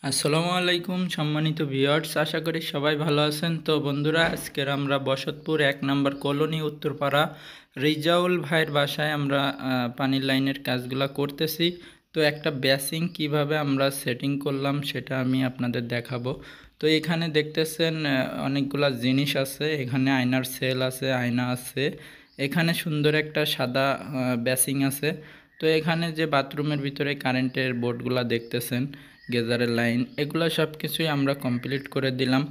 আসসালামু আলাইকুম সম্মানিত ভিউয়ার্স, আশা করি সবাই ভালো আছেন। তো বন্ধুরা, আজকের আমরা বসতপুর 1 নম্বর কলোনি উত্তরপাড়া রিজাউল ভাইয়ের বাসায় আমরা পানির লাইনের কাজগুলো করতেছি। তো একটা বেসিং কিভাবে আমরা সেটিং করলাম সেটা আমি আপনাদের দেখাবো। তো এখানে দেখতেছেন অনেকগুলা জিনিস আছে। এখানে আয়নার সেল আছে, আয়না আছে, এখানে সুন্দর একটা সাদা বেসিং আছে। তো এখানে যে বাথরুমের ভিতরে কারেন্টের বোর্ডগুলো দেখতেছেন, গেজারের লাইন, এগুলো সব কিছুই আমরা কমপ্লিট করে দিলাম।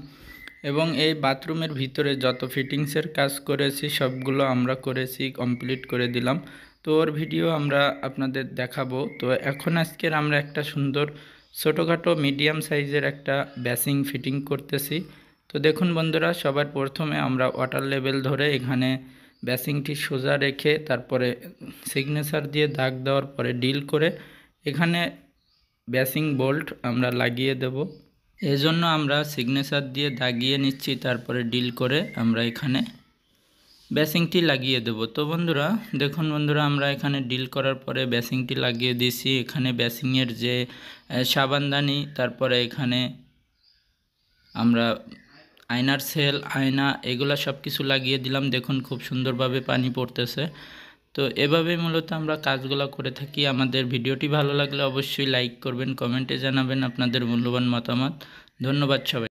এবং এই বাথরুমের ভিতরে যত ফিটিংসের কাজ করেছি সবগুলো আমরা করেছি, কমপ্লিট করে দিলাম। তো ওর ভিডিও আমরা আপনাদের দেখাবো। তো এখন আজকের আমরা একটা সুন্দর ছোটোখাটো মিডিয়াম সাইজের একটা বেসিং ফিটিং করতেছি। তো দেখুন বন্ধুরা, সবার প্রথমে আমরা ওয়াটার লেভেল ধরে এখানে বেসিংটি সোজা রেখে তারপরে সিগনেচার দিয়ে দাগ দেওয়ার পরে ডিল করে এখানে বেসিং বোল্ট আমরা লাগিয়ে দেব। এজন্য আমরা সিগনেচার দিয়ে দাগিয়ে নিচ্ছি, তারপরে ডিল করে আমরা এখানে বেসিংটি লাগিয়ে দেব। তো বন্ধুরা দেখুন, আমরা এখানে ডিল করার পরে বেসিংটি লাগিয়ে দিয়েছি। এখানে বেসিংয়ের যে সাবানদানি, তারপরে এখানে আমরা আয়নার সেল, আয়না, এগুলা সব কিছু লাগিয়ে দিলাম। দেখুন খুব সুন্দরভাবে পানি পড়তেছে। তো এভাবে মূলত আমরা কাজগুলো করে থাকি। আমাদের ভিডিওটি ভালো লাগলে অবশ্যই লাইক করবেন, কমেন্টে জানাবেন আপনাদের মূল্যবান মতামত। ধন্যবাদ সবাই।